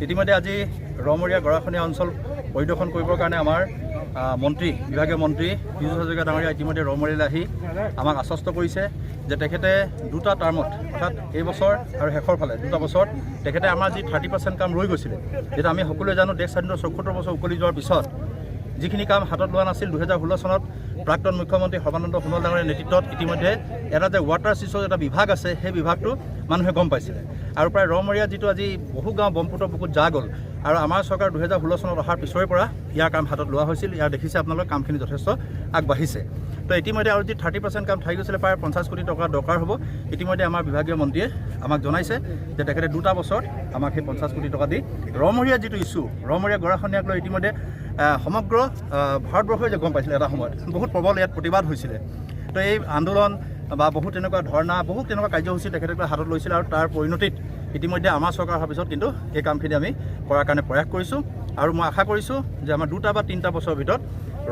ইতিমধ্যে আজি ৰমৰীয়া গৰাখনীয়া অঞ্চল পৰিদৰ্শন কৰিবৰ কাৰণে আমাৰ মন্ত্ৰী বিভাগীয় মন্ত্ৰী পীযুষ হাজৰিকা ডাঙৰীয়া ইতিমধ্যে ৰমৰীয়ালৈ আহি আমাক আশ্বস্ত কৰিছে যে তেখেতে দুটা টাৰ্মত অৰ্থাৎ এই বছৰ আৰু শেষৰ ফালে দুটা বছৰত তেখেতে আমাৰ যি 30% কাম ৰৈ গৈছিলে, যেটা আমি সকলোৱে জানো দেশ স্বাধীন 74 বছৰ উকলি যোৱাৰ পিছত যিখিনি কাম হাতত লোৱা নাছিল 2016 চনত প্ৰাক্তন মুখ্যমন্ত্ৰী সৰ্বানন্দ সোণোৱাল ডাঙৰীয়াৰ নেতৃত্বত ইতিমধ্যে এটা যে ৱাটাৰ চিছৰ এটা বিভাগ আছে, সেই বিভাগটো মানুহে গম পাইছিলে আৰু প্ৰায় ৰমৰীয়া যিটো আজি বহু গাঁও ব্ৰহ্মপুত্ৰ বুকুত যা গ'ল আৰু আমাৰ চৰকাৰ 2016 চনত অহাৰ পিছৰে পৰা ইয়াৰ কাম হাতত লোৱা হৈছিল। ইয়াৰ দেখিছে আপোনালোকে কামখিনি যথেষ্ট আগবাঢ়িছে। তো ইতিমধ্যে আৰু যি 30% কাম থাকি গৈছিলে প্ৰায় 50 কোটি টকা দৰকাৰ হ'ব। ইতিমধ্যে আমাৰ বিভাগীয় মন্ত্ৰীয়ে আমাক জনাইছে যে তেখেতে দুটা বছৰত আমাক সেই 50 কোটি টকা দি ৰমৰীয়া যিটো ইছ্যু ৰমৰীয়া গৰাখনীয়াক লৈ ইতিমধ্যে সমগ্ৰ ভাৰতবৰ্ষই যে গম পাইছিলে এটা সময়ত বহুত প্ৰবল ইয়াত প্ৰতিবাদ হৈছিলে। তো এই আন্দোলন বা বহুত তেনেকুৱা ধৰ্ণা বহুত তেনেকুৱা কাৰ্যসূচী তেখেতে হাতত লৈছিলে আৰু তাৰ পৰিণতিত ইতিমধ্যে আমাৰ চৰকাৰ অহাৰ পিছত কিন্তু এই কামখিনি আমি কৰাৰ কাৰণে প্ৰয়াস কৰিছোঁ আৰু মই আশা কৰিছোঁ যে আমাৰ 2 বা 3টা বছৰৰ ভিতৰত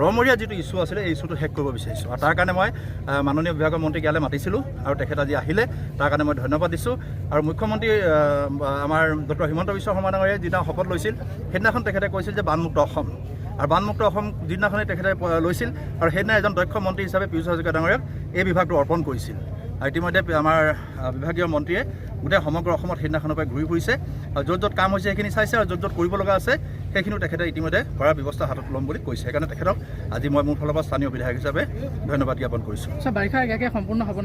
ৰমৰীয়া যিটো ইছ্যু আছিলে এই ইছ্যুটো শেষ কৰিব বিচাৰিছোঁ আৰু তাৰ কাৰণে মই মাননীয় বিভাগীয় মন্ত্ৰীক ইয়ালৈ মাতিছিলোঁ আৰু তেখেত আজি আহিলে, তাৰ কাৰণে মই ধন্যবাদ দিছোঁ। আৰু মুখ্যমন্ত্ৰী আমাৰ ডক্টৰ হিমন্ত বিশ্ব শৰ্মা ডাঙৰীয়াই যিদিনা শপত লৈছিল সেইদিনাখন তেখেতে কৈছিল যে বানমুক্ত অসম আৰু বানমুক্ত অসম যিদিনাখনেই তেখেতে লৈছিল আৰু সেইদিনা এজন দক্ষ মন্ত্ৰী হিচাপে পীযুষ হাজৰিকা ডাঙৰীয়াক এই বিভাগটো অৰ্পণ কৰিছিল। আৰু ইতিমধ্যে আমাৰ বিভাগীয় মন্ত্ৰীয়ে গোটেই সমগ্ৰ অসমত সেইদিনাখনৰ পৰা ঘূৰি ফুৰিছে আৰু য'ত য'ত কাম হৈছে সেইখিনি চাইছে আৰু য'ত য'ত কৰিব লগা আছে সেইখিনিও তেখেতে ইতিমধ্যে কৰাৰ ব্যৱস্থা হাতত ল'ম বুলি কৈছে। সেইকাৰণে তেখেতক আজি মই মোৰ ফালৰ পৰা স্থানীয় বিধায়ক হিচাপে ধন্যবাদ জ্ঞাপন কৰিছোঁ। বাৰিষা সম্পূৰ্ণ হ'ব।